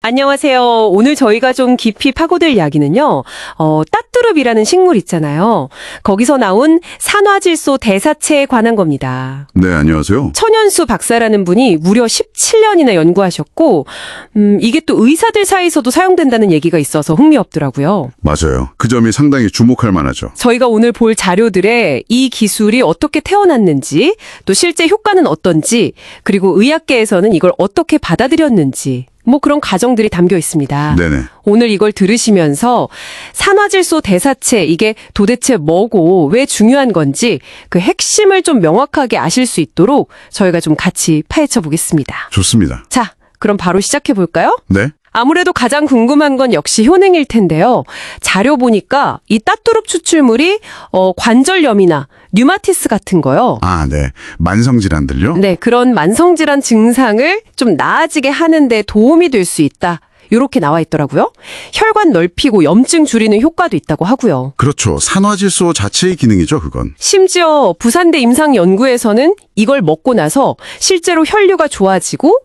안녕하세요. 오늘 저희가 좀 깊이 파고들 이야기는요, 따뚜릅이라는 식물 있잖아요. 거기서 나온 산화질소 대사체에 관한 겁니다. 네, 안녕하세요. 천연수 박사라는 분이 무려 17년이나 연구하셨고, 이게 또 의사들 사이에서도 사용된다는 얘기가 있어서 흥미롭더라고요. 맞아요. 그 점이 상당히 주목할 만하죠. 저희가 오늘 볼 자료들에 이 기술이 어떻게 태어났는지, 또 실제 효과는 어떤지, 그리고 의학계에서는 이걸 어떻게 받아들였는지, 뭐 그런 과정들이 담겨 있습니다. 네네. 오늘 이걸 들으시면서 산화질소 대사체 이게 도대체 뭐고 왜 중요한 건지 그 핵심을 좀 명확하게 아실 수 있도록 저희가 좀 같이 파헤쳐 보겠습니다. 좋습니다. 자, 그럼 바로 시작해 볼까요? 네? 아무래도 가장 궁금한 건 역시 효능일 텐데요. 자료 보니까 이 따뚜릅 추출물이 관절염이나 류마티스 같은 거요. 아, 네. 만성질환들요? 네, 그런 만성질환 증상을 좀 나아지게 하는데 도움이 될 수 있다. 이렇게 나와 있더라고요. 혈관 넓히고 염증 줄이는 효과도 있다고 하고요. 그렇죠. 산화질소 자체의 기능이죠, 그건. 심지어 부산대 임상연구에서는 이걸 먹고 나서 실제로 혈류가 좋아지고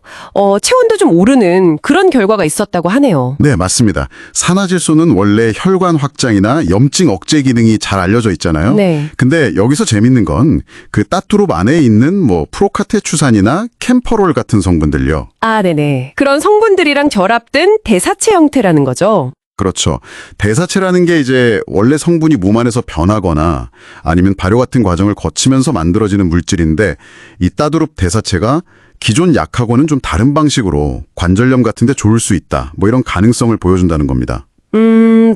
체온도 좀 오르는 그런 결과가 있었다고 하네요. 네, 맞습니다. 산화질소는 원래 혈관 확장이나 염증 억제 기능이 잘 알려져 있잖아요. 네. 근데 여기서 재밌는 건 그 따뚜릅 안에 있는 프로카테추산이나 캠퍼롤 같은 성분들요. 아, 네네. 그런 성분들이랑 결합된 대사체 형태라는 거죠. 그렇죠. 대사체라는 게 이제 원래 성분이 몸 안에서 변하거나 아니면 발효 같은 과정을 거치면서 만들어지는 물질인데 이 따뚜릅 대사체가 기존 약하고는 좀 다른 방식으로 관절염 같은 데 좋을 수 있다. 이런 가능성을 보여준다는 겁니다.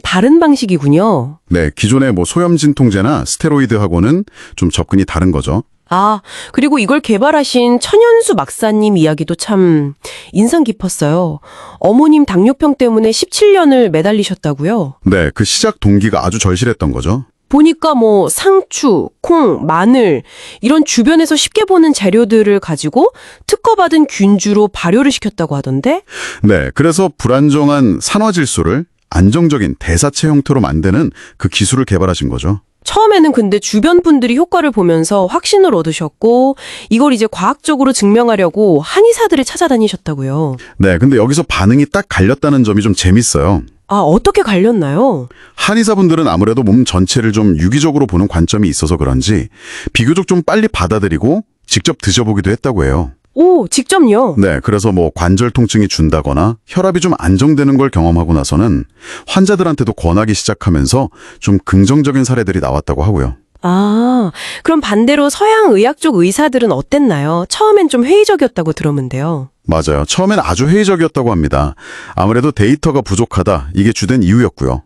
다른 방식이군요. 네, 기존의 소염 진통제나 스테로이드하고는 좀 접근이 다른 거죠. 아, 그리고 이걸 개발하신 천연수 박사님 이야기도 참 인상 깊었어요. 어머님 당뇨병 때문에 17년을 매달리셨다고요? 네, 그 시작 동기가 아주 절실했던 거죠. 보니까 상추, 콩, 마늘 이런 주변에서 쉽게 보는 재료들을 가지고 특허받은 균주로 발효를 시켰다고 하던데? 네, 그래서 불안정한 산화질소를 안정적인 대사체 형태로 만드는 그 기술을 개발하신 거죠. 처음에는 근데 주변 분들이 효과를 보면서 확신을 얻으셨고 이걸 이제 과학적으로 증명하려고 한의사들을 찾아다니셨다고요. 네, 근데 여기서 반응이 딱 갈렸다는 점이 좀 재밌어요. 아, 어떻게 갈렸나요? 한의사분들은 아무래도 몸 전체를 좀 유기적으로 보는 관점이 있어서 그런지 비교적 좀 빨리 받아들이고 직접 드셔보기도 했다고 해요. 오, 직접요? 네, 그래서 관절 통증이 준다거나 혈압이 좀 안정되는 걸 경험하고 나서는 환자들한테도 권하기 시작하면서 좀 긍정적인 사례들이 나왔다고 하고요. 아, 그럼 반대로 서양 의학 쪽 의사들은 어땠나요? 처음엔 좀 회의적이었다고 들었는데요. 맞아요. 처음엔 아주 회의적이었다고 합니다. 아무래도 데이터가 부족하다, 이게 주된 이유였고요.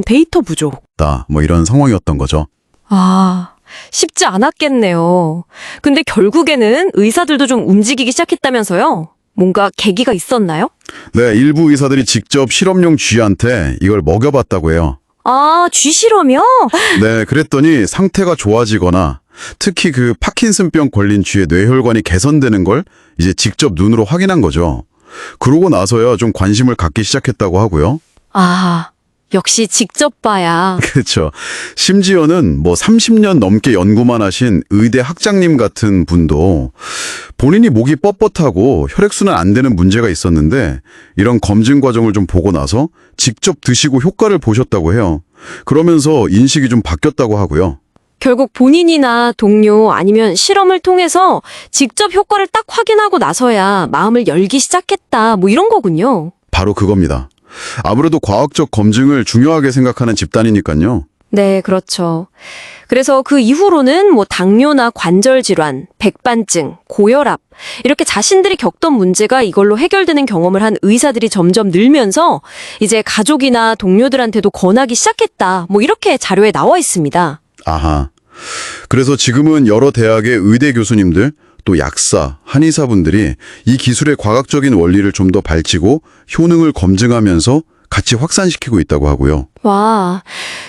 데이터 부족. 이런 상황이었던 거죠. 아, 쉽지 않았겠네요. 근데 결국에는 의사들도 좀 움직이기 시작했다면서요? 뭔가 계기가 있었나요? 네, 일부 의사들이 직접 실험용 쥐한테 이걸 먹여봤다고 해요. 아, 쥐 실험이요? 네, 그랬더니 상태가 좋아지거나 특히 그 파킨슨병 걸린 쥐의 뇌혈관이 개선되는 걸 이제 직접 눈으로 확인한 거죠. 그러고 나서야 좀 관심을 갖기 시작했다고 하고요. 아, 역시 직접 봐야. 그렇죠. 심지어는 30년 넘게 연구만 하신 의대 학장님 같은 분도 본인이 목이 뻣뻣하고 혈액순환 안 되는 문제가 있었는데 이런 검진 과정을 좀 보고 나서 직접 드시고 효과를 보셨다고 해요. 그러면서 인식이 좀 바뀌었다고 하고요. 결국 본인이나 동료 아니면 실험을 통해서 직접 효과를 딱 확인하고 나서야 마음을 열기 시작했다. 이런 거군요. 바로 그겁니다. 아무래도 과학적 검증을 중요하게 생각하는 집단이니까요. 네, 그렇죠. 그래서 그 이후로는 당뇨나 관절 질환, 백반증, 고혈압 이렇게 자신들이 겪던 문제가 이걸로 해결되는 경험을 한 의사들이 점점 늘면서 이제 가족이나 동료들한테도 권하기 시작했다. 이렇게 자료에 나와 있습니다. 아하. 그래서 지금은 여러 대학의 의대 교수님들, 또 약사, 한의사분들이 이 기술의 과학적인 원리를 좀 더 밝히고 효능을 검증하면서 같이 확산시키고 있다고 하고요. 와,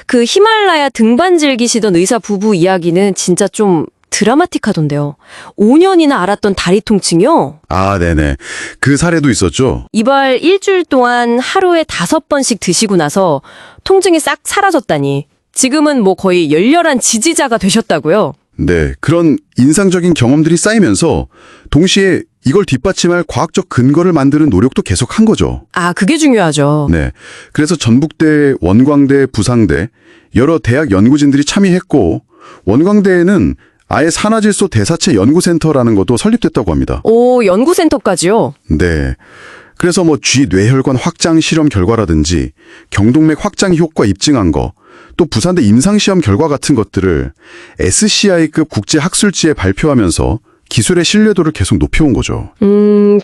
그 히말라야 등반 즐기시던 의사 부부 이야기는 진짜 좀 드라마틱하던데요. 5년이나 앓았던 다리 통증이요? 아, 네네. 그 사례도 있었죠. 이발 일주일 동안 하루에 5번씩 드시고 나서 통증이 싹 사라졌다니. 지금은 거의 열렬한 지지자가 되셨다고요? 네, 그런 인상적인 경험들이 쌓이면서 동시에 이걸 뒷받침할 과학적 근거를 만드는 노력도 계속 한 거죠. 아, 그게 중요하죠. 네. 그래서 전북대, 원광대, 부상대 여러 대학 연구진들이 참여했고 원광대에는 아예 산화질소 대사체 연구센터라는 것도 설립됐다고 합니다. 오, 연구센터까지요? 네. 그래서 뭐 쥐 뇌혈관 확장 실험 결과라든지 경동맥 확장 효과 입증한 거, 또 부산대 임상시험 결과 같은 것들을 SCI급 국제학술지에 발표하면서 기술의 신뢰도를 계속 높여온 거죠.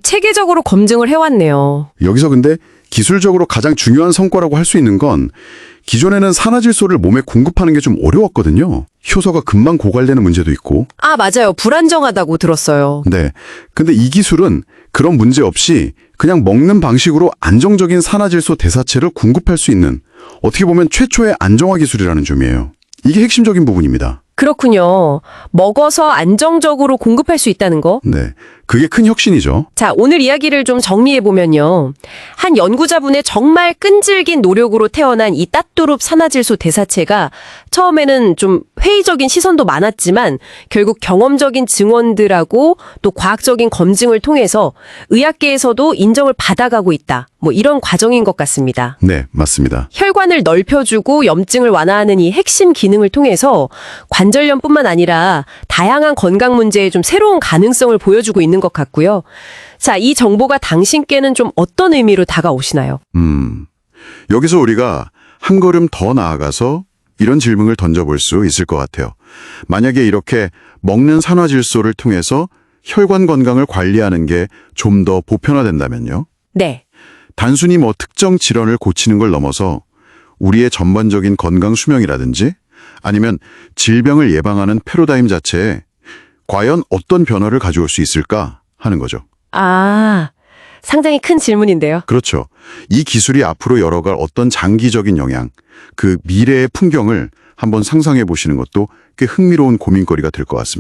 체계적으로 검증을 해왔네요. 여기서 근데 기술적으로 가장 중요한 성과라고 할 수 있는 건 기존에는 산화질소를 몸에 공급하는 게 좀 어려웠거든요. 효소가 금방 고갈되는 문제도 있고. 아, 맞아요. 불안정하다고 들었어요. 네. 근데 이 기술은 그런 문제 없이 그냥 먹는 방식으로 안정적인 산화질소 대사체를 공급할 수 있는 어떻게 보면 최초의 안정화 기술이라는 점이에요. 이게 핵심적인 부분입니다. 그렇군요. 먹어서 안정적으로 공급할 수 있다는 거. 네. 그게 큰 혁신이죠. 자, 오늘 이야기를 좀 정리해보면요. 한 연구자분의 정말 끈질긴 노력으로 태어난 이 따뚜룹 산화질소 대사체가 처음에는 좀 회의적인 시선도 많았지만 결국 경험적인 증언들하고 또 과학적인 검증을 통해서 의학계에서도 인정을 받아가고 있다. 뭐 이런 과정인 것 같습니다. 네, 맞습니다. 혈관을 넓혀주고 염증을 완화하는 이 핵심 기능을 통해서 관절염뿐만 아니라 다양한 건강 문제에 좀 새로운 가능성을 보여주고 있는 것 같고요. 자, 이 정보가 당신께는 좀 어떤 의미로 다가오시나요? 여기서 우리가 한 걸음 더 나아가서 이런 질문을 던져볼 수 있을 것 같아요. 만약에 이렇게 먹는 산화질소를 통해서 혈관 건강을 관리하는 게 좀 더 보편화된다면요? 네. 단순히 뭐 특정 질환을 고치는 걸 넘어서 우리의 전반적인 건강 수명이라든지 아니면 질병을 예방하는 패러다임 자체에 과연 어떤 변화를 가져올 수 있을까 하는 거죠. 아, 상당히 큰 질문인데요. 그렇죠. 이 기술이 앞으로 열어갈 어떤 장기적인 영향, 그 미래의 풍경을 한번 상상해 보시는 것도 꽤 흥미로운 고민거리가 될 것 같습니다.